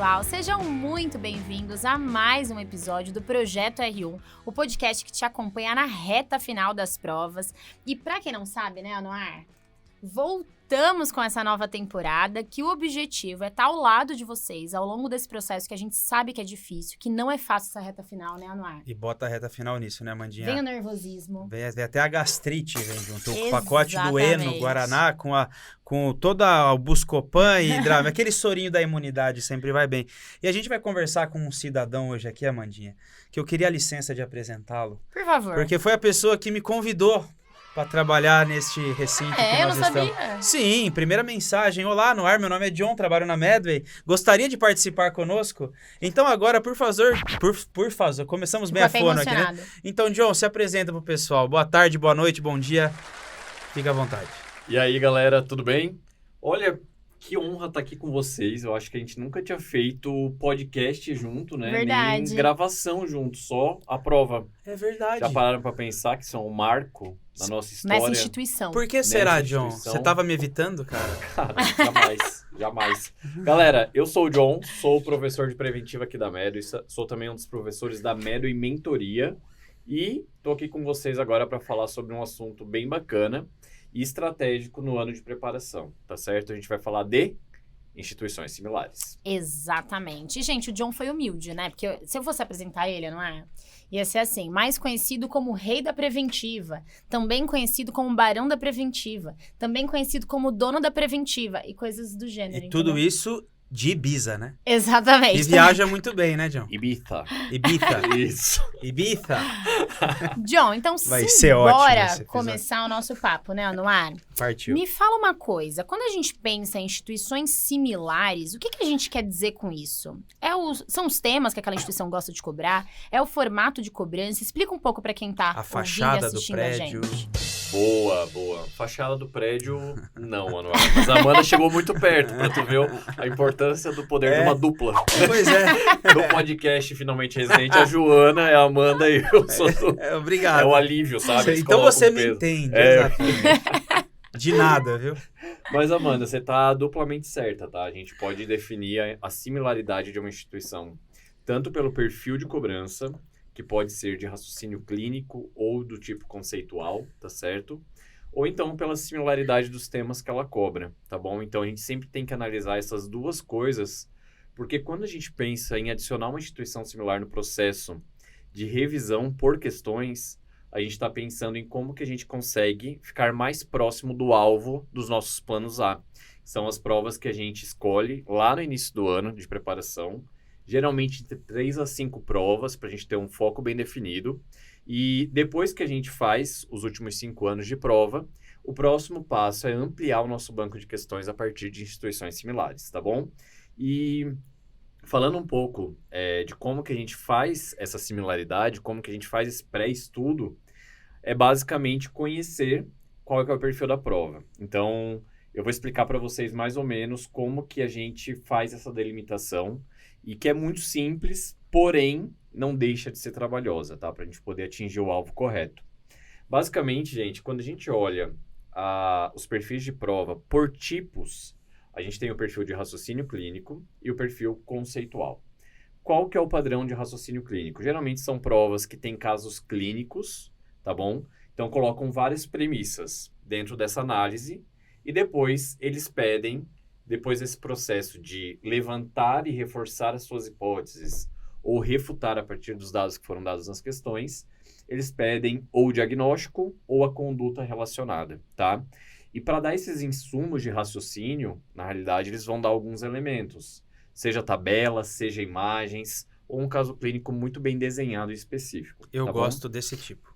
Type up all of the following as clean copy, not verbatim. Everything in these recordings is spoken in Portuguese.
pessoal, sejam muito bem-vindos a mais um episódio do Projeto R1, o podcast que te acompanha na reta final das provas. E pra quem não sabe, né, Anuar? Voltamos com essa nova temporada, que o objetivo é estar ao lado de vocês ao longo desse processo que a gente sabe que é difícil, que não é fácil essa reta final, né, Anuar? E bota a reta final nisso, né, Amandinha? Vem o nervosismo. Vem até a gastrite, vem junto. O Exatamente. pacote do Eno, Guaraná, com toda o Buscopan e Drave. Aquele sorinho da imunidade sempre vai bem. E a gente vai conversar com um cidadão hoje aqui, Amandinha, que eu queria a licença de apresentá-lo. Por favor. Porque foi a pessoa que me convidou para trabalhar neste recinto que eu nós não estamos. sabia. Sim, primeira mensagem. Olá, Anuar, meu nome é John, trabalho na Medway. Gostaria de participar conosco? Então agora, por favor, começamos bem a fono aqui, né? Então, John, se apresenta pro pessoal. Boa tarde, boa noite, bom dia. Fica à vontade. E aí, galera, tudo bem? Olha, que honra estar aqui com vocês. Eu acho que a gente nunca tinha feito podcast junto, né? Verdade. Nem gravação junto, só a prova. É verdade. Já pararam pra pensar que isso é um marco na nossa história? Nessa instituição. Por que será, Nessa John? instituição. Você tava me evitando, cara? Cara, jamais. Galera, eu sou o John, sou professor de preventiva aqui da Medway, sou também um dos professores da Medway Mentoria e tô aqui com vocês agora para falar sobre um assunto bem bacana e estratégico no ano de preparação, tá certo? A gente vai falar de instituições similares. Exatamente. E, gente, o John foi humilde, né? Porque se eu fosse apresentar ele, não é? Ia ser assim, mais conhecido como Rei da Preventiva, também conhecido como Barão da Preventiva, também conhecido como Dono da Preventiva e coisas do gênero. E tudo entendeu? isso de Ibiza, né? Exatamente. E viaja muito bem, né, John? Ibiza. Ibiza. Isso. Ibiza. John, então Vai ser ótimo esse bora episódio. começar o nosso papo, né, Anuar? Partiu. Me fala uma coisa, quando a gente pensa em instituições similares, o que a gente quer dizer com isso? São os temas que aquela instituição gosta de cobrar? É o formato de cobrança? Explica um pouco para quem tá A fachada do assistindo prédio. a gente. Boa. Fachada do prédio, não, Anuar. Mas a Amanda chegou muito perto pra tu ver a importância do poder de uma dupla. Pois é. No podcast Finalmente Residente, a Joana é a Amanda e eu sou Obrigado. É o alívio, sabe? Eles Então colocam você o me peso. entende, É. exatamente. De nada, viu? Mas, Amanda, você tá duplamente certa, tá? A gente pode definir a similaridade de uma instituição tanto pelo perfil de cobrança, que pode ser de raciocínio clínico ou do tipo conceitual, tá certo? Ou então pela similaridade dos temas que ela cobra, tá bom? Então a gente sempre tem que analisar essas duas coisas, porque quando a gente pensa em adicionar uma instituição similar no processo de revisão por questões, a gente está pensando em como que a gente consegue ficar mais próximo do alvo dos nossos planos A. São as provas que a gente escolhe lá no início do ano de preparação, geralmente entre 3 a 5 provas, para a gente ter um foco bem definido. E depois que a gente faz os últimos 5 anos de prova, o próximo passo é ampliar o nosso banco de questões a partir de instituições similares, tá bom? E falando um pouco de como que a gente faz essa similaridade, como que a gente faz esse pré-estudo, é basicamente conhecer qual é o perfil da prova. Então, eu vou explicar para vocês mais ou menos como que a gente faz essa delimitação e que é muito simples, porém não deixa de ser trabalhosa, tá? Para a gente poder atingir o alvo correto. Basicamente, gente, quando a gente olha os perfis de prova por tipos, a gente tem o perfil de raciocínio clínico e o perfil conceitual. Qual que é o padrão de raciocínio clínico? Geralmente são provas que têm casos clínicos, tá bom? Então colocam várias premissas dentro dessa análise e depois eles pedem, depois desse processo de levantar e reforçar as suas hipóteses ou refutar a partir dos dados que foram dados nas questões, eles pedem ou o diagnóstico ou a conduta relacionada, tá? E para dar esses insumos de raciocínio, na realidade, eles vão dar alguns elementos, seja tabela, seja imagens, ou um caso clínico muito bem desenhado e específico. Eu tá gosto bom? desse tipo.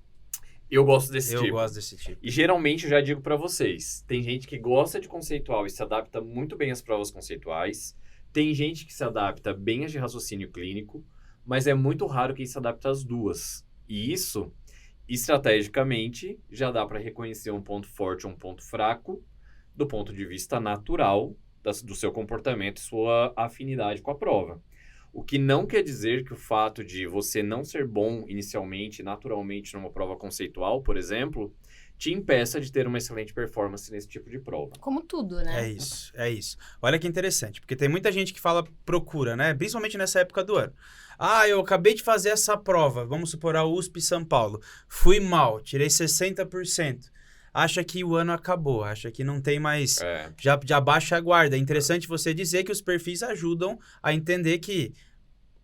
Eu gosto desse Eu tipo. gosto desse tipo. E geralmente, eu já digo para vocês, tem gente que gosta de conceitual e se adapta muito bem às provas conceituais, tem gente que se adapta bem às de raciocínio clínico, mas é muito raro quem se adapta às duas. E isso, estrategicamente, já dá para reconhecer um ponto forte ou um ponto fraco do ponto de vista natural do seu comportamento e sua afinidade com a prova. O que não quer dizer que o fato de você não ser bom inicialmente, naturalmente, numa prova conceitual, por exemplo, te impeça de ter uma excelente performance nesse tipo de prova. Como tudo, né? É isso. Olha que interessante, porque tem muita gente que procura, né? Principalmente nessa época do ano. Eu acabei de fazer essa prova, vamos supor a USP São Paulo. Fui mal, tirei 60%. Acha que o ano acabou, acha que não tem mais... Já baixa a guarda. É interessante você dizer que os perfis ajudam a entender que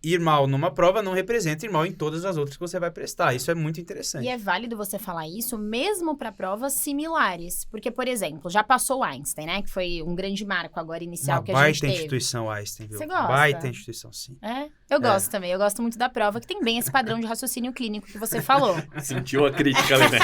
ir mal numa prova não representa ir mal em todas as outras que você vai prestar. Isso é muito interessante. E é válido você falar isso mesmo para provas similares. Porque, por exemplo, já passou o Einstein, né? Que foi um grande marco agora inicial que a gente teve. Baita instituição Einstein, viu? Você gosta? Baita instituição, sim. Eu gosto também. Eu gosto muito da prova, que tem bem esse padrão de raciocínio clínico que você falou. Sentiu a crítica ali, né?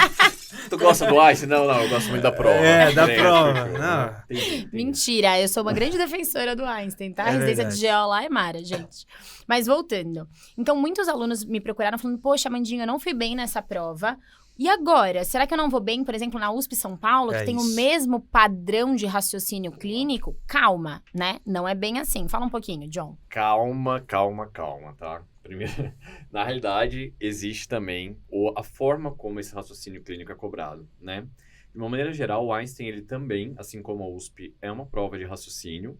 Tu gosta do Einstein? Não, eu gosto muito da prova. Da prova. Não. Entendi. Mentira, eu sou uma grande defensora do Einstein, tá? A residência de GO lá é mara, gente. Mas voltando. Então, muitos alunos me procuraram falando, poxa, Amandinha, eu não fui bem nessa prova. E agora? Será que eu não vou bem, por exemplo, na USP São Paulo, que tem o mesmo padrão de raciocínio clínico? Calma, né? Não é bem assim. Fala um pouquinho, John. Calma, tá? Primeiro, na realidade, existe também a forma como esse raciocínio clínico é cobrado, né? De uma maneira geral, o Einstein, ele também, assim como a USP, é uma prova de raciocínio,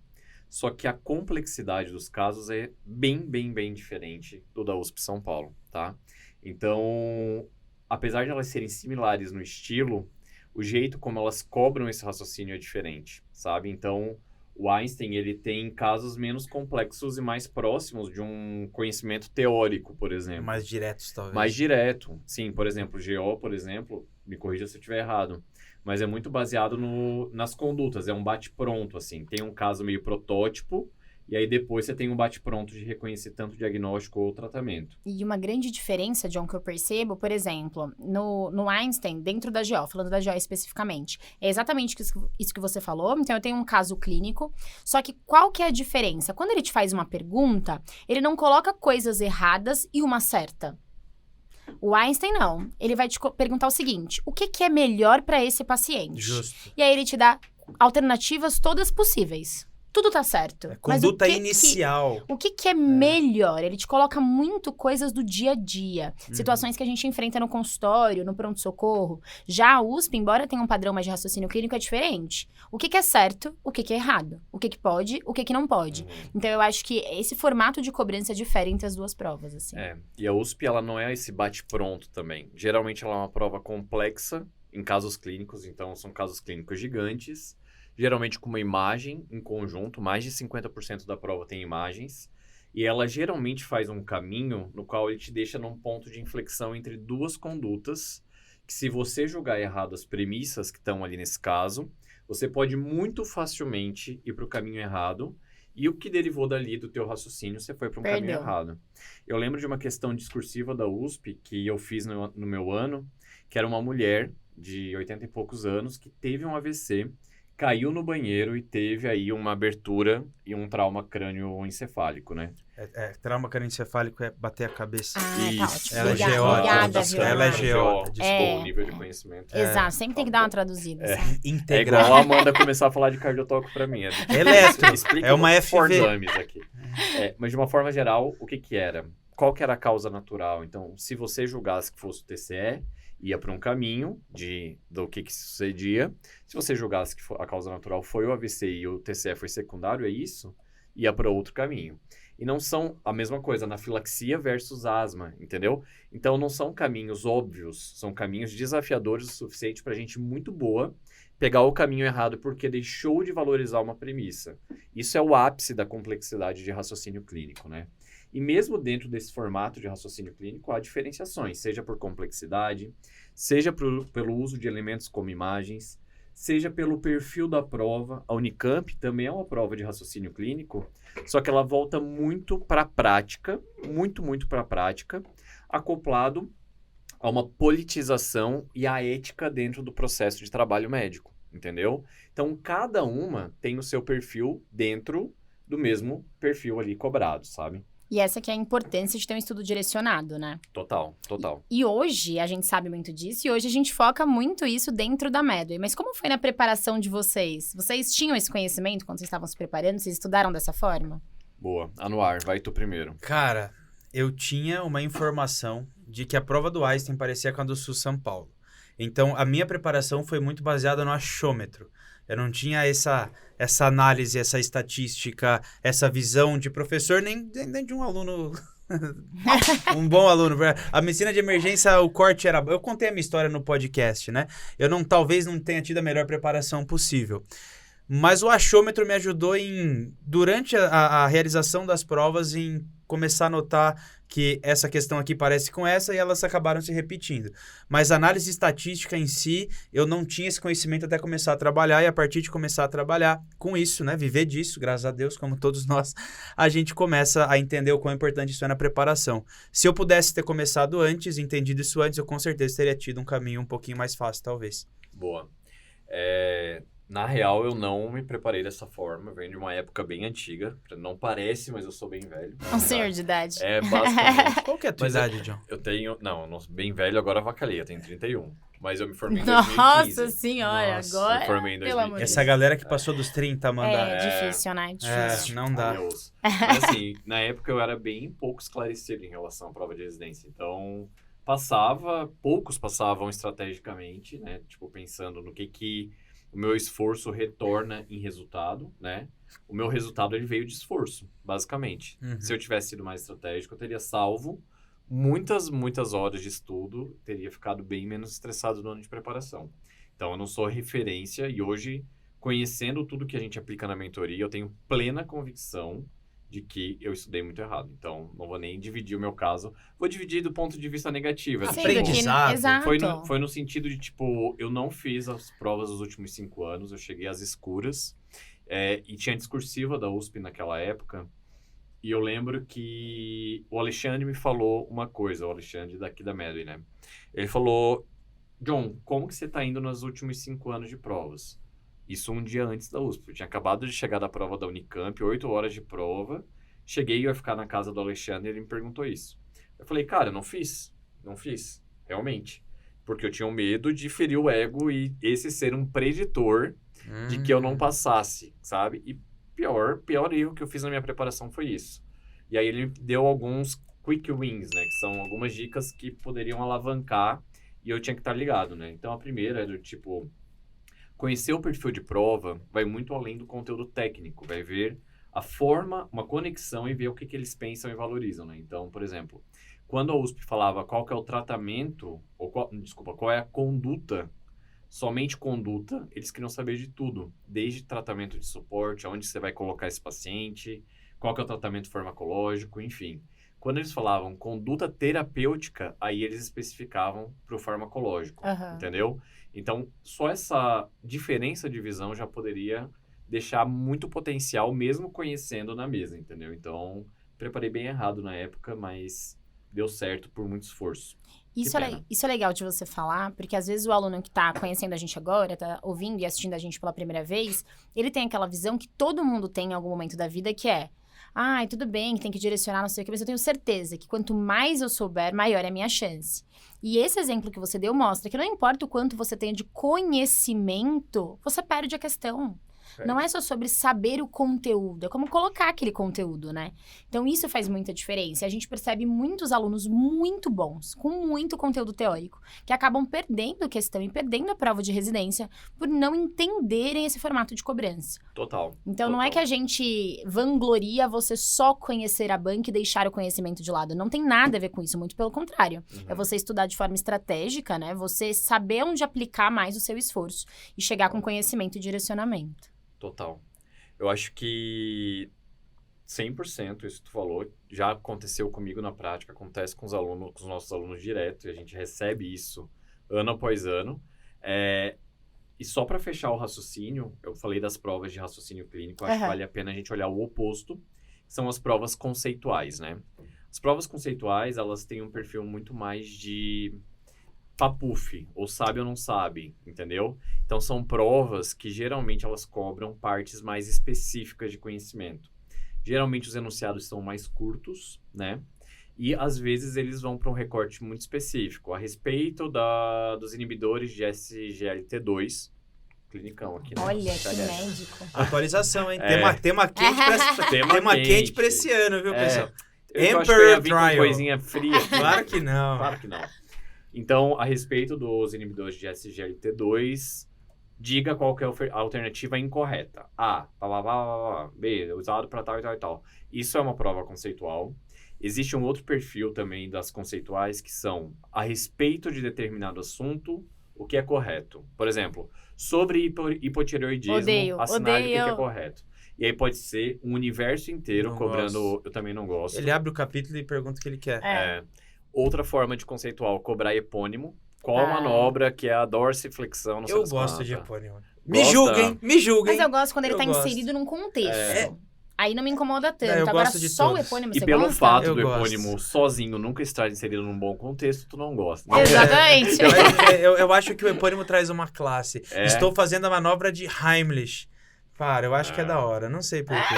só que a complexidade dos casos é bem diferente do da USP São Paulo, tá? Então, apesar de elas serem similares no estilo, o jeito como elas cobram esse raciocínio é diferente, sabe? Então, o Einstein, ele tem casos menos complexos e mais próximos de um conhecimento teórico, por exemplo. Mais diretos, talvez. Mais direto. Sim, por exemplo, GO, por exemplo, me corrija se eu estiver errado, mas é muito baseado nas condutas, é um bate-pronto, assim. Tem um caso meio protótipo, e aí depois você tem um bate-pronto de reconhecer tanto diagnóstico ou tratamento. E uma grande diferença, John, que eu percebo, por exemplo, no Einstein, dentro da GO, falando da GO especificamente, é exatamente isso que você falou. Então, eu tenho um caso clínico, só que qual que é a diferença? Quando ele te faz uma pergunta, ele não coloca coisas erradas e uma certa. O Einstein, não. Ele vai te perguntar o seguinte, o que é melhor para esse paciente? Justo. E aí, ele te dá alternativas todas possíveis. Tudo tá certo. Conduta inicial. O que é melhor? Ele te coloca muito coisas do dia a dia. Situações que a gente enfrenta no consultório, no pronto-socorro. Já a USP, embora tenha um padrão mais de raciocínio clínico, é diferente. O que é certo, o que é errado. O que pode, o que não pode. Então, eu acho que esse formato de cobrança difere entre as duas provas, assim. E a USP, ela não é esse bate-pronto também. Geralmente, ela é uma prova complexa em casos clínicos. Então, são casos clínicos gigantes. Geralmente com uma imagem em conjunto, mais de 50% da prova tem imagens, e ela geralmente faz um caminho no qual ele te deixa num ponto de inflexão entre duas condutas, que se você julgar errado as premissas que estão ali nesse caso, você pode muito facilmente ir para o caminho errado, e o que derivou dali do teu raciocínio, você foi para um caminho errado. Eu lembro de uma questão discursiva da USP, que eu fiz no meu ano, que era uma mulher de 80 e poucos anos, que teve um AVC, caiu no banheiro e teve aí uma abertura e um trauma crânioencefálico, né? Trauma crânioencefálico é bater a cabeça. Isso. Ela é geota. Ela é geota. Desculpa, o nível de conhecimento. Exato, sempre tem que dar uma traduzida. É igual a Amanda começar a falar de cardiotoco pra mim. Eletro. É uma FV. Aqui. Mas de uma forma geral, o que era? Qual que era a causa natural? Então, se você julgasse que fosse o TCE, ia para um caminho do que sucedia. Se você julgasse que a causa natural foi o AVC e o TCE foi secundário, é isso, ia para outro caminho. E não são a mesma coisa, anafilaxia versus asma, entendeu? Então, não são caminhos óbvios, são caminhos desafiadores o suficiente para gente muito boa pegar o caminho errado porque deixou de valorizar uma premissa. Isso é o ápice da complexidade de raciocínio clínico, né? E mesmo dentro desse formato de raciocínio clínico, há diferenciações, seja por complexidade, seja pelo uso de elementos como imagens, seja pelo perfil da prova. A Unicamp também é uma prova de raciocínio clínico, só que ela volta muito para a prática, muito para a prática, acoplado a uma politização e a ética dentro do processo de trabalho médico, entendeu? Então, cada uma tem o seu perfil dentro do mesmo perfil ali cobrado, sabe? E essa que é a importância de ter um estudo direcionado, né? Total. E hoje, a gente sabe muito disso, e hoje a gente foca muito isso dentro da Medway. Mas como foi na preparação de vocês? Vocês tinham esse conhecimento quando vocês estavam se preparando? Vocês estudaram dessa forma? Boa. Anuar, vai tu primeiro. Cara, eu tinha uma informação de que a prova do Einstein parecia com a do SUS São Paulo. Então, a minha preparação foi muito baseada no achômetro. Eu não tinha essa análise, essa estatística, essa visão de professor, nem de um aluno... um bom aluno. A medicina de emergência, o corte era... Eu contei a minha história no podcast, né? Talvez não tenha tido a melhor preparação possível. Mas o achômetro me ajudou durante a realização das provas, em começar a notar que essa questão aqui parece com essa e elas acabaram se repetindo. Mas a análise estatística em si, eu não tinha esse conhecimento até começar a trabalhar, e a partir de começar a trabalhar com isso, né, viver disso, graças a Deus, como todos nós, a gente começa a entender o quão importante isso é na preparação. Se eu pudesse ter começado antes, entendido isso antes, eu com certeza teria tido um caminho um pouquinho mais fácil, talvez. Boa. Na real, eu não me preparei dessa forma. Eu venho de uma época bem antiga. Não parece, mas eu sou bem velho. Um senhor de idade. Basicamente. Qual que é a tua idade, John? Eu tenho... Não, eu não sou bem velho, agora avacalhei. Eu tenho 31. Mas eu me formei em 2015. Nossa senhora, agora... Eu me formei em 2015. Essa galera que passou dos 30, manda... Difícil, né? Difícil. Não dá. Mas assim, na época eu era bem pouco esclarecido em relação à prova de residência. Então, poucos passavam estrategicamente, né? Tipo, pensando no que o meu esforço retorna em resultado, né? O meu resultado, ele veio de esforço, basicamente. Uhum. Se eu tivesse sido mais estratégico, eu teria salvo muitas horas de estudo, teria ficado bem menos estressado no ano de preparação. Então, eu não sou referência, e hoje, conhecendo tudo que a gente aplica na mentoria, eu tenho plena convicção de que eu estudei muito errado. Então, não vou nem dividir o meu caso. Vou dividir do ponto de vista negativo. Aprendizado. Exato. Foi no sentido de, tipo, eu não fiz as provas dos últimos 5 anos, eu cheguei às escuras, e tinha discursiva da USP naquela época, e eu lembro que o Alexandre me falou uma coisa, o Alexandre daqui da Medway, né? Ele falou, John, como que você tá indo nos últimos 5 anos de provas? Isso um dia antes da USP. Eu tinha acabado de chegar da prova da Unicamp, 8 horas de prova. Cheguei e ia ficar na casa do Alexandre e ele me perguntou isso. Eu falei, cara, não fiz, realmente. Porque eu tinha medo de ferir o ego e esse ser um preditor de que eu não passasse, sabe? E pior erro que eu fiz na minha preparação foi isso. E aí ele me deu alguns quick wins, né? Que são algumas dicas que poderiam alavancar e eu tinha que estar ligado, né? Então a primeira é do tipo... Conhecer o perfil de prova vai muito além do conteúdo técnico, vai ver a forma, uma conexão e ver o que eles pensam e valorizam, né? Então, por exemplo, quando a USP falava qual que é o tratamento, qual é a conduta, somente conduta, eles queriam saber de tudo, desde tratamento de suporte, aonde você vai colocar esse paciente, qual que é o tratamento farmacológico, enfim. Quando eles falavam conduta terapêutica, aí eles especificavam para o farmacológico, entendeu? Então, só essa diferença de visão já poderia deixar muito potencial, mesmo conhecendo na mesa, entendeu? Então, preparei bem errado na época, mas deu certo por muito esforço. Isso é legal de você falar, porque às vezes o aluno que tá conhecendo a gente agora, tá ouvindo e assistindo a gente pela primeira vez, ele tem aquela visão que todo mundo tem em algum momento da vida, que é... tudo bem, que tem que direcionar, não sei o que, mas eu tenho certeza que quanto mais eu souber, maior é a minha chance. E esse exemplo que você deu mostra que não importa o quanto você tenha de conhecimento, você perde a questão. Não é só sobre saber o conteúdo, é como colocar aquele conteúdo, né? Então, isso faz muita diferença. A gente percebe muitos alunos muito bons, com muito conteúdo teórico, que acabam perdendo a questão e perdendo a prova de residência por não entenderem esse formato de cobrança. Total. Então, não é que a gente vangloria você só conhecer a banca e deixar o conhecimento de lado. Não tem nada a ver com isso, muito pelo contrário. É você estudar de forma estratégica, né? Você saber onde aplicar mais o seu esforço e chegar com conhecimento e direcionamento. Total. Eu acho que 100% isso que tu falou já aconteceu comigo na prática, acontece com os nossos alunos direto, e a gente recebe isso ano após ano. E só para fechar o raciocínio, eu falei das provas de raciocínio clínico, acho que vale a pena a gente olhar o oposto, que são as provas conceituais, né? As provas conceituais, elas têm um perfil muito mais de papuf, ou sabe ou não sabe, entendeu? Então, são provas que geralmente elas cobram partes mais específicas de conhecimento. Geralmente, os enunciados são mais curtos, né? E, às vezes, eles vão para um recorte muito específico. A respeito dos inibidores de SGLT2, clinicão aqui, né? Olha, que médico. Atualização, hein? Tema quente pra esse ano, viu, pessoal? Eu acho que eu ia vir com coisinha fria. Claro que não. Claro que não. Então, a respeito dos inibidores de SGLT2, diga qual que é a alternativa incorreta. A, B, usado para tal e tal e tal. Isso é uma prova conceitual. Existe um outro perfil também das conceituais que são a respeito de determinado assunto, o que é correto. Por exemplo, sobre hipotireoidismo, assinale o que é correto. E aí pode ser um universo inteiro não cobrando... Gosto. Eu também não gosto. Ele abre o capítulo e pergunta o que ele quer. Outra forma de conceitual, cobrar epônimo. Qual manobra que é a dorsiflexão? Não sei eu gosto de epônimo. Me julguem. Mas eu gosto quando ele tá inserido num contexto. Aí não me incomoda tanto. Agora, só o epônimo você gosta? E pelo fato do epônimo sozinho nunca estar inserido num bom contexto, tu não gosta. Né? Exatamente. Eu acho que o epônimo traz uma classe. Estou fazendo a manobra de Heimlich. Cara, eu acho que é da hora. Não sei porquê.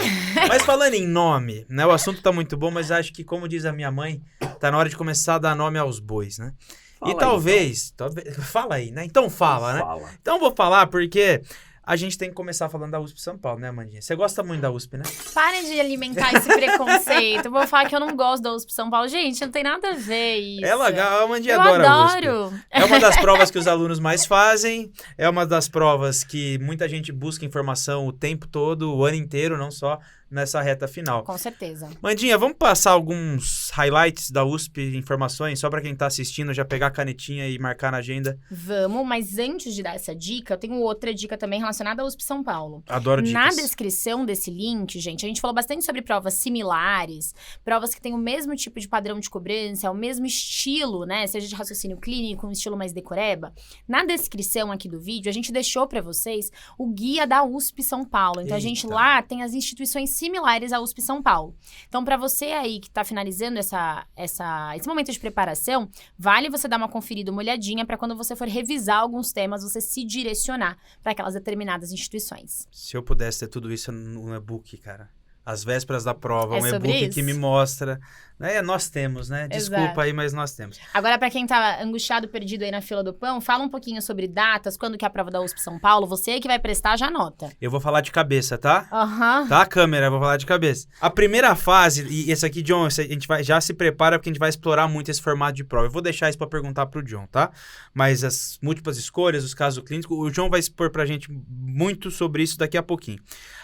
Mas falando em nome, né? O assunto tá muito bom, mas acho que, como diz a minha mãe, tá na hora de começar a dar nome aos bois, né? Fala e talvez... Fala aí, né? Então fala, né? Então eu vou falar porque... A gente tem que começar falando da USP São Paulo, né, Amandinha? Você gosta muito da USP, né? Parem de alimentar esse preconceito. Eu vou falar que eu não gosto da USP São Paulo. Gente, não tem nada a ver isso. É legal, a Amandinha adora a USP. É uma das provas que os alunos mais fazem. É uma das provas que muita gente busca informação o tempo todo, o ano inteiro, não só nessa reta final. Com certeza. Mandinha, vamos passar alguns highlights da USP, informações, só para quem tá assistindo já pegar a canetinha e marcar na agenda? Vamos, mas antes de dar essa dica, eu tenho outra dica também relacionada à USP São Paulo. Adoro dicas. Na descrição desse link, gente, a gente falou bastante sobre provas similares, provas que têm o mesmo tipo de padrão de cobrança, o mesmo estilo, né, seja de raciocínio clínico, um estilo mais decoreba. Na descrição aqui do vídeo, a gente deixou para vocês o guia da USP São Paulo. Então, a gente lá tem as instituições similares à USP São Paulo. Então, para você aí que está finalizando esse momento de preparação, vale você dar uma conferida, uma olhadinha, para quando você for revisar alguns temas, você se direcionar para aquelas determinadas instituições. Se eu pudesse ter tudo isso no e-book, cara. Às vésperas da prova, um e-book isso? Que me mostra. Né? Nós temos, né? Desculpa Exato. Aí, mas nós temos. Agora, para quem tá angustiado, perdido aí na fila do pão, fala um pouquinho sobre datas, quando que é a prova da USP São Paulo. Você que vai prestar, já anota. Eu vou falar de cabeça, tá? Aham. Tá, câmera? Eu vou falar de cabeça. A primeira fase, e esse aqui, John, a gente vai, já se prepara porque a gente vai explorar muito esse formato de prova. Eu vou deixar isso pra perguntar pro John, tá? Mas as múltiplas escolhas, os casos clínicos, o John vai expor pra gente muito sobre isso daqui a pouquinho.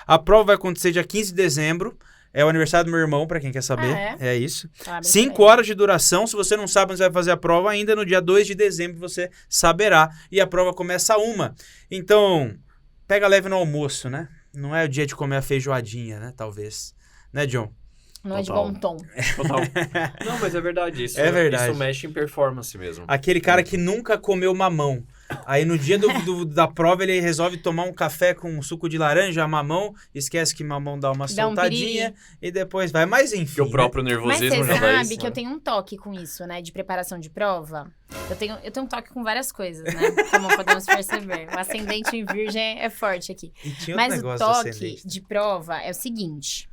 A prova vai acontecer dia 15 de dezembro. É o aniversário do meu irmão, pra quem quer saber. É isso. 5 horas de duração. Se você não sabe onde você vai fazer a prova, ainda no dia 2 de dezembro você saberá. E a prova começa a 1h. Então, pega leve no almoço, né? Não é o dia de comer a feijoadinha, né? Talvez. Né, John? Não é de bom tom. Total. Não, mas é verdade. Isso, é verdade. Isso mexe em performance mesmo. Aquele cara que nunca comeu mamão. Aí no dia da prova ele resolve tomar um café com suco de laranja, mamão, esquece que mamão dá uma soltadinha e depois vai. Mas enfim. Que o próprio nervosismo já dá isso. Mas você sabe que eu tenho um toque com isso, né? De preparação de prova. Eu tenho um toque com várias coisas, né? Como podemos perceber. O ascendente em virgem é forte aqui. Mas o toque de prova é o seguinte...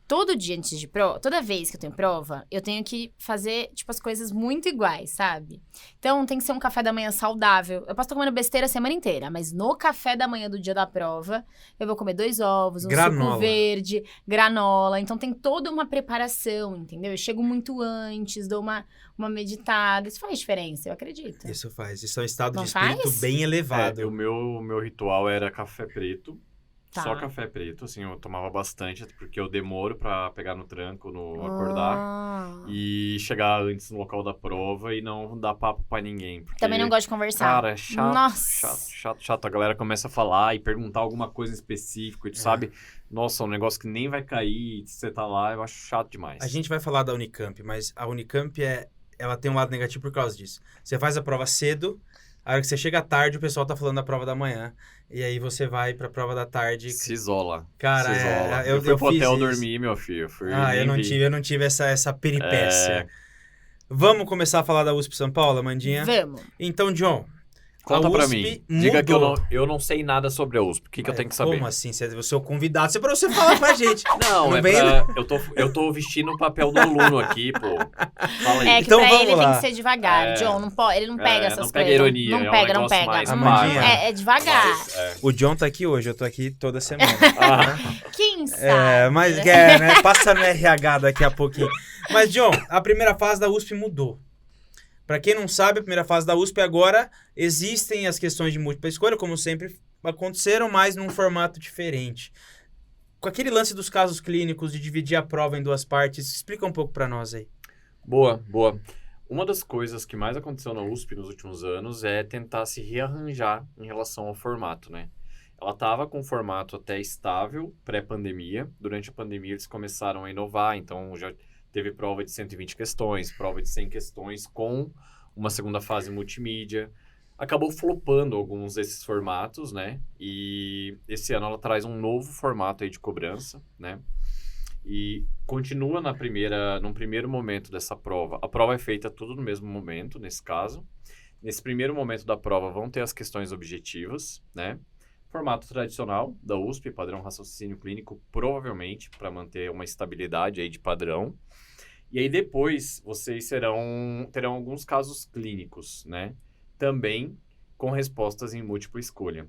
Todo dia antes de prova, toda vez que eu tenho prova, eu tenho que fazer, tipo, as coisas muito iguais, sabe? Então, tem que ser um café da manhã saudável. Eu posso estar comendo besteira a semana inteira, mas no café da manhã do dia da prova, eu vou comer 2 ovos, um suco verde, granola. Então, tem toda uma preparação, entendeu? Eu chego muito antes, dou uma meditada. Isso faz diferença, eu acredito. Isso faz. Isso é um estado de espírito bem elevado. O meu ritual era café preto. Tá. Só café preto, assim, eu tomava bastante, porque eu demoro pra pegar no tranco, no acordar. E chegar antes no local da prova e não dar papo pra ninguém. Porque, também não gosto de conversar. Cara, é chato. A galera começa a falar e perguntar alguma coisa em específico. E tu sabe, nossa, um negócio que nem vai cair, você tá lá, eu acho chato demais. A gente vai falar da Unicamp, mas a Unicamp, ela tem um lado negativo por causa disso. Você faz a prova cedo, a hora que você chega tarde, o pessoal tá falando da prova da manhã. E aí você vai pra prova da tarde. Se isola. Cara, se isola. Eu fui pro hotel dormir, meu filho. Eu não tive essa peripécia. Vamos começar a falar da USP São Paulo, Amandinha? Vamos. Então, John... Conta pra mim. Diga que eu não sei nada sobre a USP. O que eu tenho que saber? Como assim? Você é o seu convidado. Isso é pra você falar pra gente. Não eu tô vestindo o papel do aluno aqui, pô. Fala aí. É que então, pra ele lá. tem que ser devagar, John. Ele não pega essas coisas. Não pega ironia. Não pega. Amandinha. É devagar. O John tá aqui hoje. Eu tô aqui toda semana. Quem sabe? Mas né? Passa no RH daqui a pouquinho. Mas, John, a primeira fase da USP mudou. Para quem não sabe, a primeira fase da USP agora existem as questões de múltipla escolha, como sempre aconteceram, mas num formato diferente. Com aquele lance dos casos clínicos de dividir a prova em 2 partes, explica um pouco para nós aí. Boa. Uma das coisas que mais aconteceu na USP nos últimos anos é tentar se rearranjar em relação ao formato, né? Ela estava com um formato até estável pré-pandemia. Durante a pandemia eles começaram a inovar, então já teve prova de 120 questões, prova de 100 questões com uma segunda fase multimídia. Acabou flopando alguns desses formatos, né? E esse ano ela traz um novo formato aí de cobrança, né? E continua num primeiro momento dessa prova. A prova é feita tudo no mesmo momento, nesse caso. Nesse primeiro momento da prova vão ter as questões objetivas, né? Formato tradicional da USP, padrão raciocínio clínico, provavelmente, para manter uma estabilidade aí de padrão. E aí depois vocês terão alguns casos clínicos, né? Também com respostas em múltipla escolha.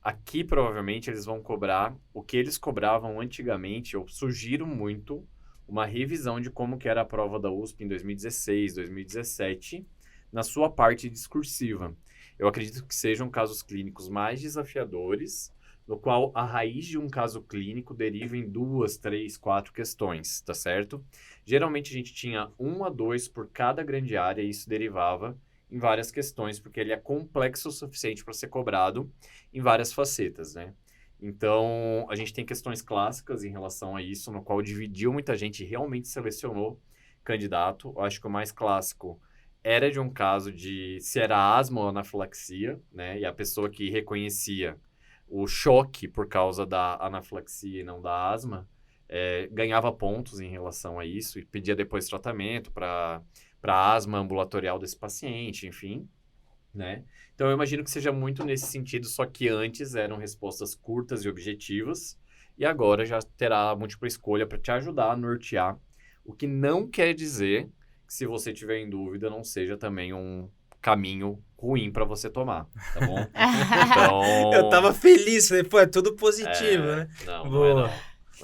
Aqui, provavelmente, eles vão cobrar o que eles cobravam antigamente. Eu sugiro muito uma revisão de como que era a prova da USP em 2016, 2017, na sua parte discursiva. Eu acredito que sejam casos clínicos mais desafiadores, no qual a raiz de um caso clínico deriva em 2, 3, 4 questões, tá certo? Geralmente, a gente tinha 1 a 2 por cada grande área e isso derivava em várias questões, porque ele é complexo o suficiente para ser cobrado em várias facetas, né? Então, a gente tem questões clássicas em relação a isso, no qual dividiu muita gente e realmente selecionou candidato. Eu acho que o mais clássico era de um caso de se era asma ou anafilaxia, né? E a pessoa que reconhecia o choque por causa da anafilaxia e não da asma, ganhava pontos em relação a isso e pedia depois tratamento para asma ambulatorial desse paciente, enfim, né? Então, eu imagino que seja muito nesse sentido, só que antes eram respostas curtas e objetivas, e agora já terá a múltipla escolha para te ajudar a nortear, o que não quer dizer que se você tiver em dúvida, não seja também um caminho ruim para você tomar, tá bom? Então... Eu tava feliz, falei, pô, é tudo positivo, né? Não é não.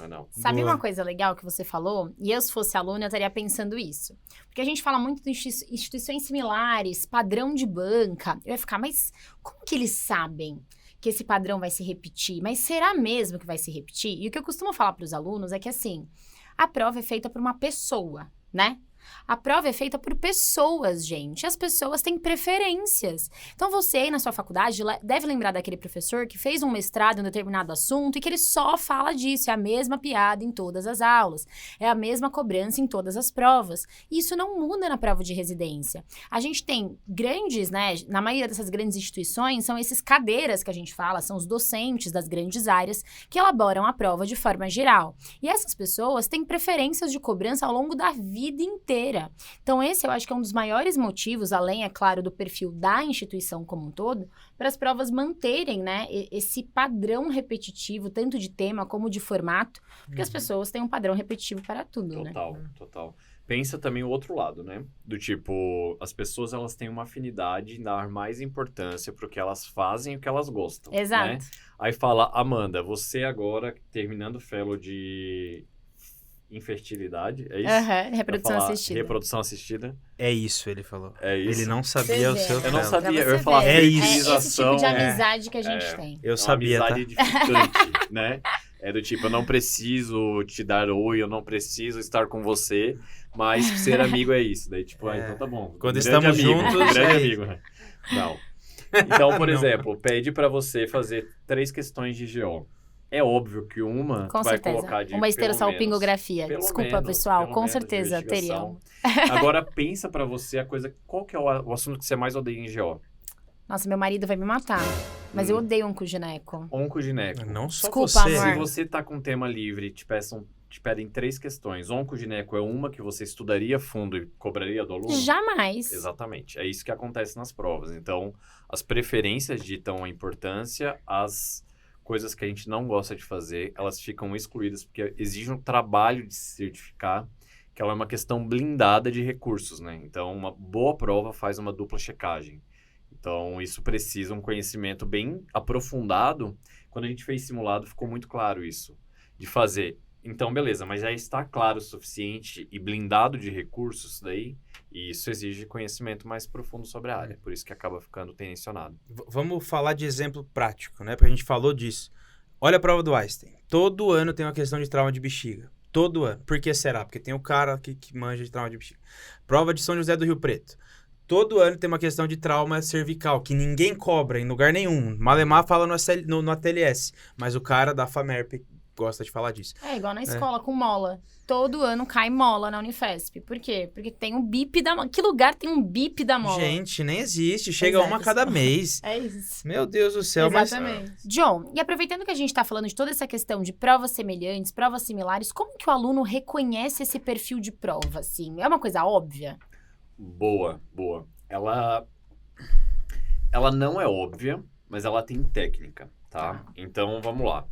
Não. Sabe Boa. uma coisa legal que você falou? E eu, se fosse aluna, eu estaria pensando isso. Porque a gente fala muito de instituições similares, padrão de banca. Eu ia ficar, mas como que eles sabem que esse padrão vai se repetir? Mas será mesmo que vai se repetir? E o que eu costumo falar para os alunos é que, assim, a prova é feita por uma pessoa, né? A prova é feita por pessoas, gente. As pessoas têm preferências. Então, você aí na sua faculdade deve lembrar daquele professor que fez um mestrado em um determinado assunto e que ele só fala disso. É a mesma piada em todas as aulas. É a mesma cobrança em todas as provas. E isso não muda na prova de residência. A gente tem grandes, né? Na maioria dessas grandes instituições, são esses cadeiras que a gente fala, são os docentes das grandes áreas que elaboram a prova de forma geral. E essas pessoas têm preferências de cobrança ao longo da vida inteira. Então, esse eu acho que é um dos maiores motivos, além, é claro, do perfil da instituição como um todo, para as provas manterem, né, esse padrão repetitivo, tanto de tema como de formato, porque as pessoas têm um padrão repetitivo para tudo, Total. Pensa também o outro lado, né? Do tipo, as pessoas, elas têm uma afinidade em dar mais importância pro que elas fazem e o que elas gostam. Exato. Né? Aí fala, Amanda, você agora, terminando o fellow de infertilidade, é isso? Reprodução assistida. Reprodução assistida. É isso, ele falou. É isso. Ele não sabia o seu Eu não fellow. sabia, eu ia falar É isso. É esse tipo de amizade que a gente tem. Eu sabia, uma amizade edificante, né? É do tipo, eu não preciso te dar oi, eu não preciso estar com você, mas ser amigo é isso. Daí, tipo, então tá bom. Quando grande estamos amigo, juntos, grande amigo, né? Não. Então, por Não. exemplo, pede pra você fazer 3 questões de GO. É óbvio que uma Com vai certeza. colocar de Uma pelo esterossalpingografia. menos- Desculpa, pelo pessoal. menos Com de certeza, investigação. teriam. Agora, pensa pra você a coisa... Qual que é o assunto que você mais odeia em GO? Nossa, meu marido vai me matar. Mas eu odeio oncogineco. Oncogineco. Não só Desculpa, você. amor. Se você tá com tema livre, te pedem 3 questões. Oncogineco é uma que você estudaria a fundo e cobraria do aluno? Jamais. Exatamente. É isso que acontece nas provas. Então, as preferências ditam a importância, as coisas que a gente não gosta de fazer, elas ficam excluídas porque exige um trabalho de se certificar, que ela é uma questão blindada de recursos, né? Então, uma boa prova faz uma dupla checagem. Então, isso precisa um conhecimento bem aprofundado. Quando a gente fez simulado, ficou muito claro isso. De fazer, então, beleza, mas já está claro o suficiente e blindado de recursos daí? E isso exige conhecimento mais profundo sobre a área, por isso que acaba ficando tensionado. Vamos falar de exemplo prático, né? Porque a gente falou disso. Olha a prova do Einstein. Todo ano tem uma questão de trauma de bexiga. Todo ano. Por que será? Porque tem o cara que manja de trauma de bexiga. Prova de São José do Rio Preto. Todo ano tem uma questão de trauma cervical, que ninguém cobra em lugar nenhum. Malemar fala no ATLS, mas o cara da FAMERP gosta de falar disso. É igual na escola com mola. Todo ano cai mola na Unifesp. Por quê? Porque tem um bip da mola. Que lugar tem um bip da mola? Gente, nem existe. Chega uma a cada mês. É isso. Meu Deus do céu. Exatamente. Mas... John, e aproveitando que a gente tá falando de toda essa questão de provas semelhantes, provas similares, como que o aluno reconhece esse perfil de prova, assim? É uma coisa óbvia? Boa. Ela não é óbvia, mas ela tem técnica, tá? Então, vamos lá.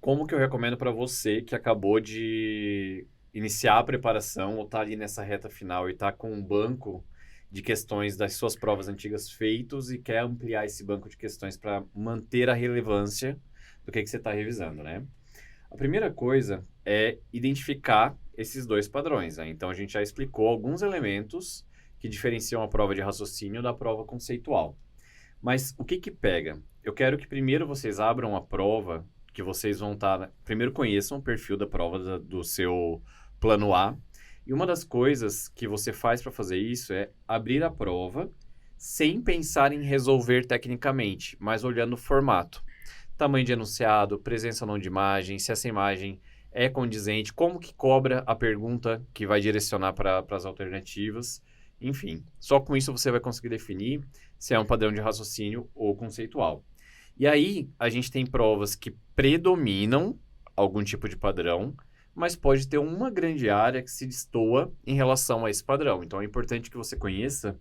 Como que eu recomendo para você que acabou de iniciar a preparação ou tá ali nessa reta final e tá com um banco de questões das suas provas antigas feitos e quer ampliar esse banco de questões para manter a relevância do que você está revisando, né? A primeira coisa é identificar esses dois padrões, né? Então, a gente já explicou alguns elementos que diferenciam a prova de raciocínio da prova conceitual. Mas o que pega? Eu quero que primeiro vocês abram a prova, que vocês vão estar... Primeiro conheçam o perfil da prova do seu plano A. E uma das coisas que você faz para fazer isso é abrir a prova sem pensar em resolver tecnicamente, mas olhando o formato. Tamanho de enunciado, presença ou não de imagem, se essa imagem é condizente, como que cobra a pergunta que vai direcionar para as alternativas. Enfim, só com isso você vai conseguir definir se é um padrão de raciocínio ou conceitual. E aí, a gente tem provas que predominam algum tipo de padrão, mas pode ter uma grande área que se destoa em relação a esse padrão. Então, é importante que você conheça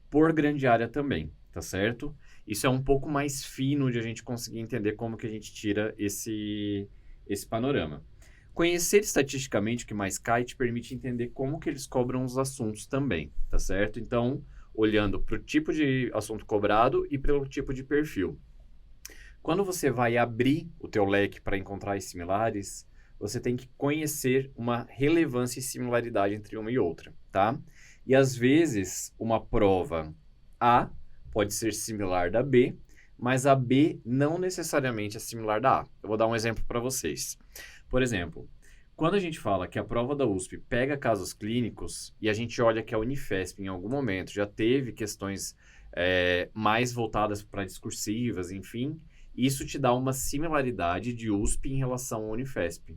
por grande área também, tá certo? Isso é um pouco mais fino de a gente conseguir entender como que a gente tira esse panorama. Conhecer estatisticamente o que mais cai te permite entender como que eles cobram os assuntos também, tá certo? Então, olhando para o tipo de assunto cobrado e pelo tipo de perfil. Quando você vai abrir o teu leque para encontrar as similares, você tem que conhecer uma relevância e similaridade entre uma e outra, tá? E às vezes, uma prova A pode ser similar da B, mas a B não necessariamente é similar da A. Eu vou dar um exemplo para vocês. Por exemplo, quando a gente fala que a prova da USP pega casos clínicos e a gente olha que a Unifesp em algum momento já teve questões mais voltadas para discursivas, enfim, isso te dá uma similaridade de USP em relação à Unifesp.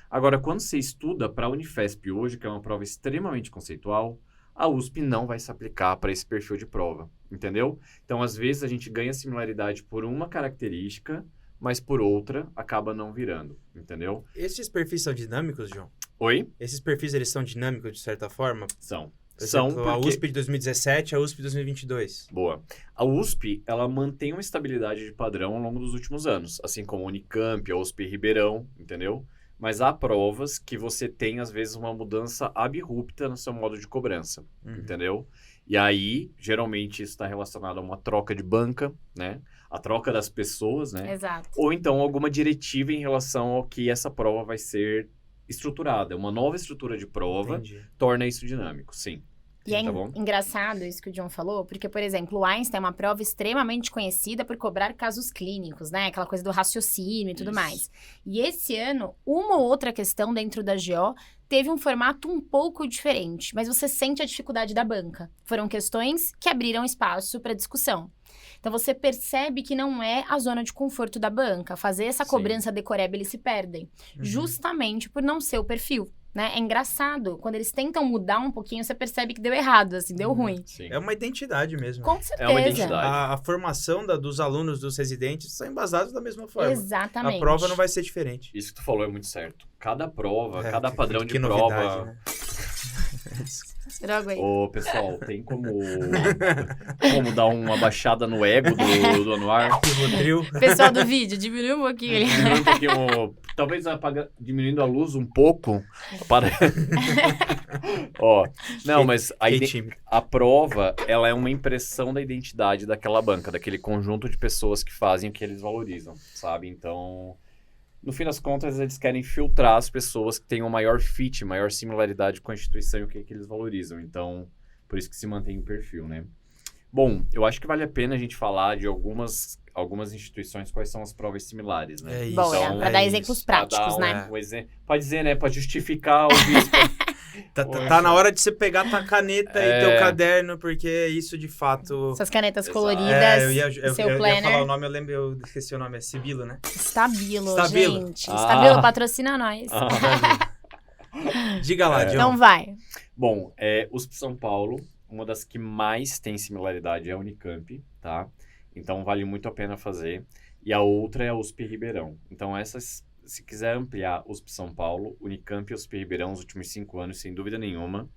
Agora, quando você estuda para a Unifesp hoje, que é uma prova extremamente conceitual, a USP não vai se aplicar para esse perfil de prova, entendeu? Então, às vezes, a gente ganha similaridade por uma característica, mas por outra acaba não virando, entendeu? Esses perfis são dinâmicos, João? Oi? Esses perfis, eles são dinâmicos de certa forma? São. São porque... A USP de 2017 e a USP de 2022. Boa. A USP, ela mantém uma estabilidade de padrão ao longo dos últimos anos, assim como a Unicamp, a USP Ribeirão, entendeu? Mas há provas que você tem, às vezes, uma mudança abrupta no seu modo de cobrança, entendeu? E aí, geralmente, isso está relacionado a uma troca de banca, né? A troca das pessoas, né? Exato. Ou então alguma diretiva em relação ao que essa prova vai ser estruturada. Uma nova estrutura de prova torna isso dinâmico, sim. E é engraçado isso que o John falou, porque, por exemplo, o Einstein é uma prova extremamente conhecida por cobrar casos clínicos, né? Aquela coisa do raciocínio e tudo mais. E esse ano, uma ou outra questão dentro da GO teve um formato um pouco diferente, mas você sente a dificuldade da banca. Foram questões que abriram espaço para discussão. Então, você percebe que não é a zona de conforto da banca. Fazer essa cobrança decoreba, eles se perdem. Justamente por não ser o perfil. Né? É engraçado, quando eles tentam mudar um pouquinho, você percebe que deu errado, assim, deu ruim. Sim. É uma identidade mesmo. Com certeza. É uma identidade. A formação dos alunos, dos residentes, são embasados da mesma forma. Exatamente. A prova não vai ser diferente. Isso que tu falou é muito certo. Cada prova, cada padrão de novidade, prova... né? Ô, pessoal, tem como dar uma baixada no ego do Anuar? Pessoal do vídeo, diminui um pouquinho. Talvez diminuindo a luz um pouco. Ó, não, mas a prova, ela é uma impressão da identidade daquela banca, daquele conjunto de pessoas que fazem o que eles valorizam, sabe? Então... No fim das contas, eles querem filtrar as pessoas que tenham maior fit, maior similaridade com a instituição e o que eles valorizam. Então, Por isso que se mantém o perfil, né? Bom, eu acho que vale a pena a gente falar de algumas instituições, quais são as provas similares, né? É isso. Bom, Então, para dar exemplos práticos, né? Pode dizer, né? Pode justificar o bispo. Tá na hora de você pegar tua caneta e teu caderno, porque isso de fato... Essas canetas Exato. coloridas, eu ia planner. falar o nome, eu esqueci o nome, é Sibilo, né? Stabilo, Stabilo. gente. Stabilo patrocina nós. Diga lá, John. Então vai. Bom, USP São Paulo, uma das que mais tem similaridade é a Unicamp, tá? Então vale muito a pena fazer. E a outra é a USP Ribeirão. Então essas, se quiser ampliar USP São Paulo, Unicamp e USP Ribeirão, os últimos 5 anos, sem dúvida nenhuma,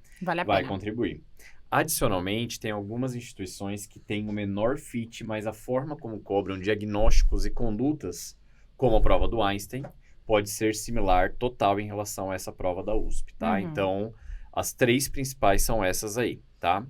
vai contribuir. Adicionalmente, tem algumas instituições que têm o menor fit, mas a forma como cobram diagnósticos e condutas, como a prova do Einstein, pode ser similar total em relação a essa prova da USP, tá? Uhum. Então, as 3 principais são essas aí, tá?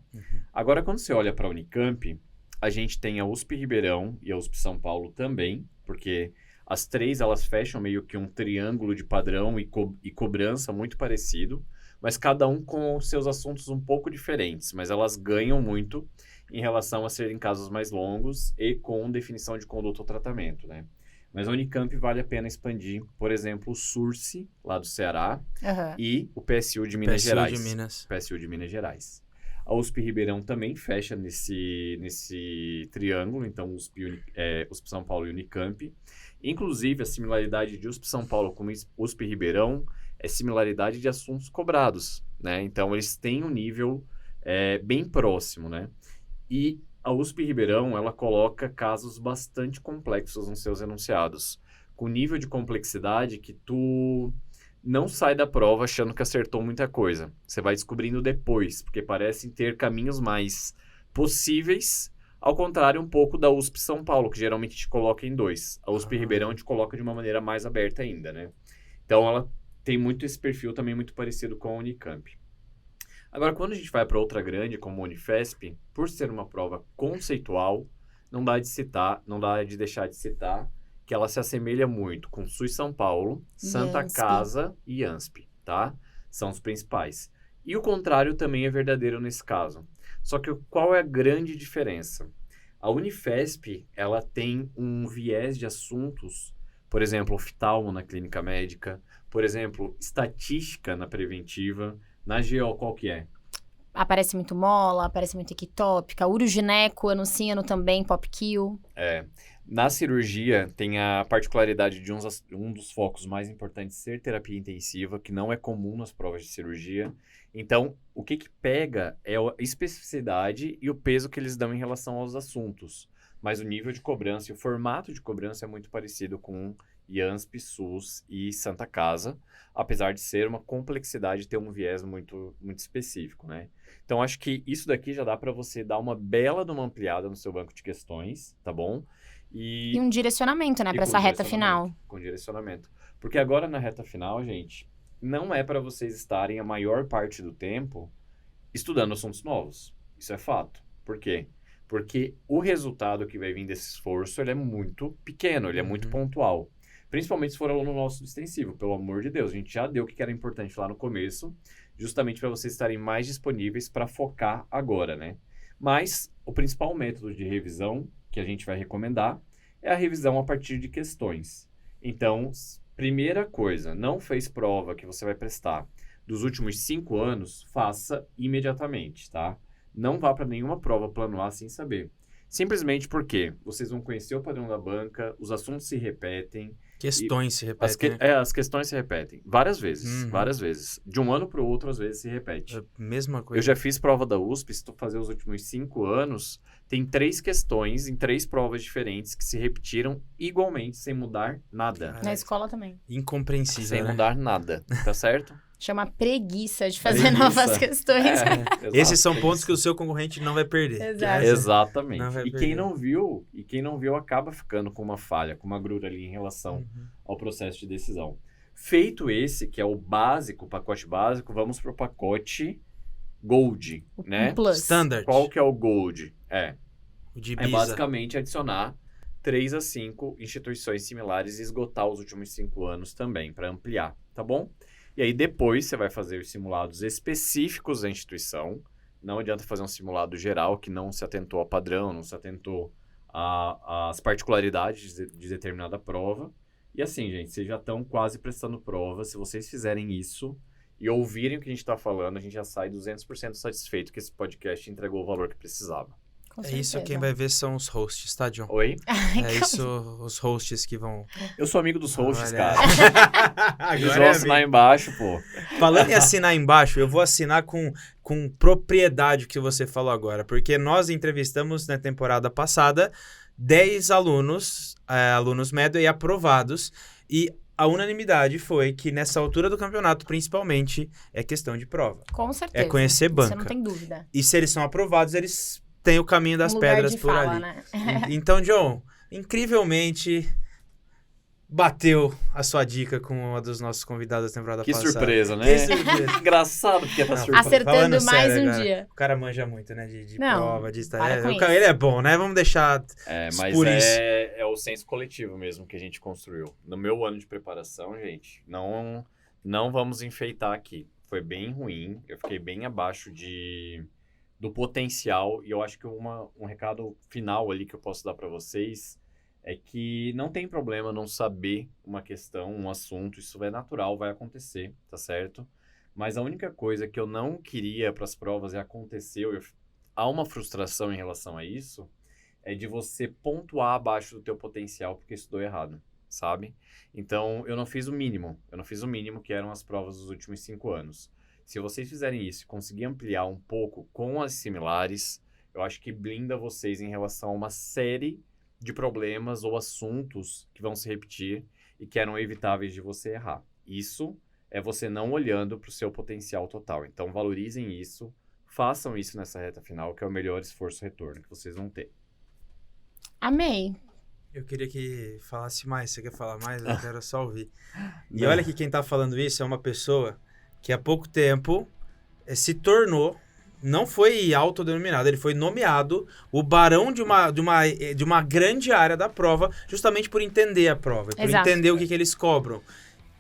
Agora, quando você olha para a Unicamp, a gente tem a USP Ribeirão e a USP São Paulo também, porque as 3, elas fecham meio que um triângulo de padrão e cobrança muito parecido, mas cada um com os seus assuntos um pouco diferentes, mas elas ganham muito em relação a serem casos mais longos e com definição de conduta ou tratamento, né? Mas a Unicamp vale a pena expandir, por exemplo, o SURSE, lá do Ceará, e o PSU de Minas Gerais. PSU de Minas Gerais. A USP Ribeirão também fecha nesse triângulo, então USP São Paulo e Unicamp. Inclusive, a similaridade de USP São Paulo com USP Ribeirão é similaridade de assuntos cobrados, né? Então, eles têm um nível bem próximo, né? E a USP Ribeirão, ela coloca casos bastante complexos nos seus enunciados, com nível de complexidade que tu não sai da prova achando que acertou muita coisa. Você vai descobrindo depois, porque parecem ter caminhos mais possíveis, ao contrário um pouco da USP São Paulo, que geralmente te coloca em 2. A USP Ribeirão te coloca de uma maneira mais aberta ainda, né? Então, ela tem muito esse perfil também muito parecido com a Unicamp. Agora, quando a gente vai para outra grande, como a Unifesp, por ser uma prova conceitual, não dá de deixar de citar que ela se assemelha muito com SUS São Paulo, Santa Casa e IANSP, tá? São os principais. E o contrário também é verdadeiro nesse caso. Só que qual é a grande diferença? A Unifesp, ela tem um viés de assuntos, por exemplo, oftalmo na clínica médica, por exemplo, estatística na preventiva. Na GO, qual que é? Aparece muito mola, aparece muito ectópica, urogineco, anunciando também pop-kill. Na cirurgia, tem a particularidade de um dos focos mais importantes ser terapia intensiva, que não é comum nas provas de cirurgia. Então, o que pega é a especificidade e o peso que eles dão em relação aos assuntos. Mas o nível de cobrança e o formato de cobrança é muito parecido com IANSP, SUS e Santa Casa, apesar de ser uma complexidade e ter um viés muito, muito específico, né? Então, acho que isso daqui já dá para você dar uma bela de uma ampliada no seu banco de questões, tá bom? E um direcionamento, né, para essa reta final. Com direcionamento. Porque agora na reta final, gente, não é para vocês estarem a maior parte do tempo estudando assuntos novos. Isso é fato. Por quê? Porque o resultado que vai vir desse esforço, ele é muito pequeno, ele é muito pontual. Principalmente se for aluno nosso do extensivo, pelo amor de Deus. A gente já deu o que era importante lá no começo, justamente para vocês estarem mais disponíveis para focar agora, né? Mas o principal método de revisão que a gente vai recomendar é a revisão a partir de questões. Então, primeira coisa, não fez prova que você vai prestar dos últimos 5 anos, faça imediatamente, tá? Não vá para nenhuma prova plano A sem saber. Simplesmente porque vocês vão conhecer o padrão da banca, os assuntos se repetem. Questões se repetem, né? As questões se repetem. Várias vezes, várias vezes. De um ano para o outro, às vezes, se repete. É a mesma coisa. Eu já fiz prova da USP, se tu fazer os últimos 5 anos, tem 3 questões em 3 provas diferentes que se repetiram igualmente, sem mudar nada. Na escola também. Incompreensível, Sem mudar nada, tá certo? Chama preguiça de fazer novas questões. Esses são pontos que o seu concorrente não vai perder. Exato. Exatamente. Quem não viu acaba ficando com uma falha, com uma grura ali em relação ao processo de decisão. Feito esse, que é o básico, o pacote básico, vamos para o pacote Gold, né? Plus. Standard. Qual que é o Gold? O de É basicamente adicionar 3 a 5 instituições similares e esgotar os últimos 5 anos também, para ampliar, tá bom? E aí depois você vai fazer os simulados específicos da instituição, Não adianta fazer um simulado geral que não se atentou ao padrão, não se atentou às particularidades de determinada prova. E assim, gente, vocês já estão quase prestando prova. Se vocês fizerem isso e ouvirem o que a gente está falando, a gente já sai 200% satisfeito que esse podcast entregou o valor que precisava. É isso, quem vai ver são os hosts, tá, John? Oi? É isso, os hosts que vão... Eu sou amigo dos hosts, cara. Eles Agora vão assinar embaixo, pô. Falando em assinar embaixo, eu vou assinar com propriedade o que você falou agora, porque nós entrevistamos na temporada passada 10 alunos Medway aprovados, e a unanimidade foi que nessa altura do campeonato, principalmente, é questão de prova. Com certeza. É conhecer banca. Você não tem dúvida. E se eles são aprovados, eles têm o caminho das pedras por fala, ali. Né? Então, John, incrivelmente bateu a sua dica com uma dos nossos convidados da temporada passada. Que surpresa, né? Que surpresa. Engraçado porque tá surpresa. Acertando mais sério, um cara, dia. O cara manja muito, né? De Não, prova, de para ele é bom, né? Vamos deixar Mas por isso. É o senso coletivo mesmo que a gente construiu. No meu ano de preparação, gente, não vamos enfeitar aqui. Foi bem ruim, eu fiquei bem abaixo do potencial, e eu acho que um recado final ali que eu posso dar para vocês é que não tem problema não saber uma questão, um assunto, isso é natural, vai acontecer, tá certo? Mas a única coisa que eu não queria para as provas e aconteceu, há uma frustração em relação a isso, é de você pontuar abaixo do teu potencial porque estudou errado, sabe? Então, eu não fiz o mínimo, que eram as provas dos últimos 5 anos. Se vocês fizerem isso e conseguir ampliar um pouco com as similares, eu acho que blinda vocês em relação a uma série de problemas ou assuntos que vão se repetir e que eram evitáveis de você errar. Isso é você não olhando para o seu potencial total. Então, valorizem isso, façam isso nessa reta final, que é o melhor esforço-retorno que vocês vão ter. Amei. Eu queria que falasse mais. Você quer falar mais? Eu quero só ouvir. E olha que quem tá falando isso é uma pessoa que há pouco tempo se tornou, não foi autodenominado, ele foi nomeado o barão de uma grande área da prova, justamente por entender a prova, por entender o que eles cobram.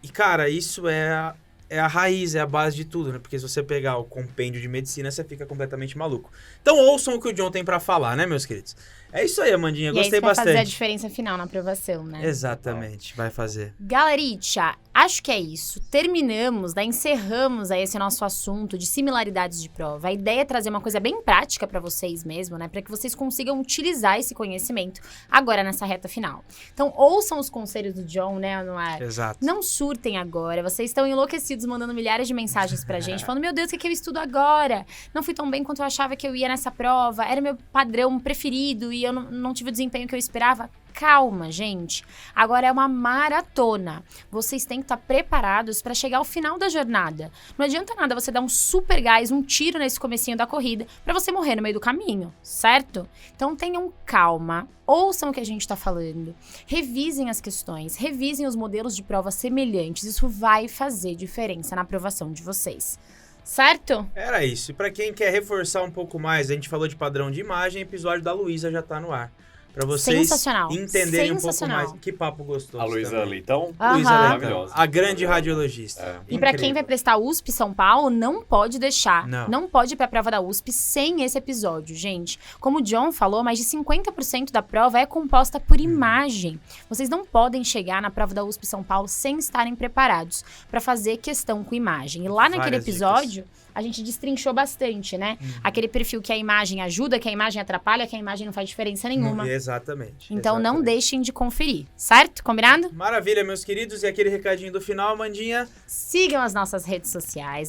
E, cara, isso é a raiz, é a base de tudo, né? Porque se você pegar o compêndio de medicina, você fica completamente maluco. Então ouçam o que o John tem pra falar, né, meus queridos? É isso aí, Amandinha, gostei bastante. Vai fazer a diferença final na aprovação, né? Exatamente, vai fazer. Galeritia, acho que é isso. Terminamos, encerramos aí esse nosso assunto de similaridades de prova. A ideia é trazer uma coisa bem prática pra vocês mesmo, né? Pra que vocês consigam utilizar esse conhecimento agora nessa reta final. Então, ouçam os conselhos do John, né, Anuar? Exato. Não surtem agora. Vocês estão enlouquecidos, mandando milhares de mensagens pra gente, falando, meu Deus, o que eu estudo agora? Não fui tão bem quanto eu achava que eu ia nessa prova. Era meu padrão preferido e eu não tive o desempenho que eu esperava. Calma, gente. Agora é uma maratona. Vocês têm que estar preparados para chegar ao final da jornada. Não adianta nada você dar um super gás, um tiro nesse comecinho da corrida para você morrer no meio do caminho, certo? Então tenham calma, ouçam o que a gente está falando, revisem as questões, revisem os modelos de prova semelhantes. Isso vai fazer diferença na aprovação de vocês. Certo? Era isso. E para quem quer reforçar um pouco mais, a gente falou de padrão de imagem, o episódio da Luísa já tá no ar. Pra vocês entenderem um pouco mais. Que papo gostoso. A Luísa Leitão? Luísa Leitão, a grande radiologista. E pra quem vai prestar USP São Paulo, não pode deixar. Não pode ir pra prova da USP sem esse episódio, gente. Como o John falou, mais de 50% da prova é composta por imagem. Vocês não podem chegar na prova da USP São Paulo sem estarem preparados pra fazer questão com imagem. E lá naquele episódio, a gente destrinchou bastante, né? Aquele perfil que a imagem ajuda, que a imagem atrapalha, que a imagem não faz diferença nenhuma. Exatamente. Então não deixem de conferir, certo? Combinado? Maravilha, meus queridos. E aquele recadinho do final, Amandinha? Sigam as nossas redes sociais,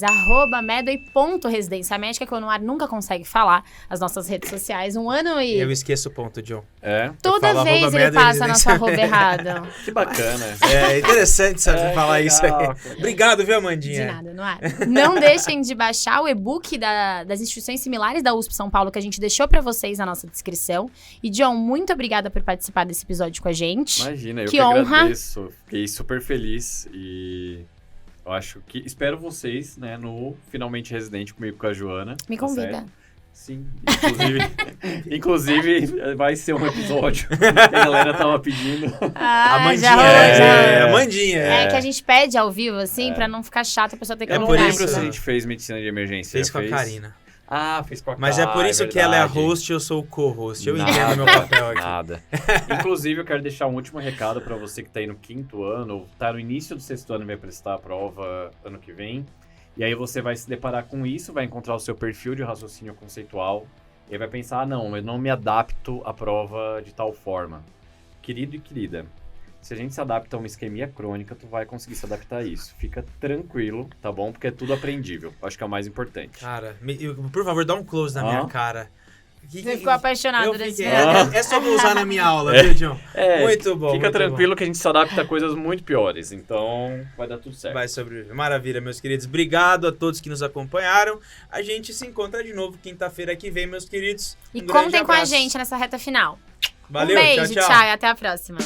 @medway.residência médica, que o Anuar nunca consegue falar as nossas redes sociais. Um ano e... Eu esqueço o ponto, John. Toda vez ele passa nosso arroba errado. Que bacana. É interessante saber falar isso aí. Obrigado, viu, Amandinha? De nada, Anuar. Não deixem de baixar o e-book das instituições similares da USP São Paulo, que a gente deixou pra vocês na nossa descrição. E, John, muito obrigada por participar desse episódio com a gente. Imagina, eu que agradeço. Fiquei super feliz e eu acho que... Espero vocês, né, no Finalmente Residente comigo, com a Joana. Me convida. Certo? Sim, inclusive vai ser um episódio que a galera tava pedindo. Amandinha. É que a gente pede ao vivo, assim, pra não ficar chato, a pessoa ter que Eu não lembro se a gente fez medicina de emergência. Fez com a Karina. Ah, fiz com a Mas é por isso que ela é a host e eu sou o co-host. Eu entendo meu papel aqui. Nada. Inclusive, eu quero deixar um último recado para você que tá aí no 5º ano, ou tá no início do 6º ano e vai prestar a prova ano que vem. E aí você vai se deparar com isso, vai encontrar o seu perfil de raciocínio conceitual, e aí vai pensar, não, eu não me adapto à prova de tal forma. Querido e querida, se a gente se adapta a uma isquemia crônica, tu vai conseguir se adaptar a isso. Fica tranquilo, tá bom? Porque é tudo aprendível. Acho que é o mais importante. Cara, por favor, dá um close na minha cara. Você ficou apaixonado desse É só vou usar na minha aula, viu, John? Muito bom. Fica tranquilo que a gente se adapta a coisas muito piores. Então, vai dar tudo certo. Vai sobreviver. Maravilha, meus queridos. Obrigado a todos que nos acompanharam. A gente se encontra de novo quinta-feira que vem, meus queridos. E contem com a gente nessa reta final. Valeu, um beijo, tchau. tchau e até a próxima.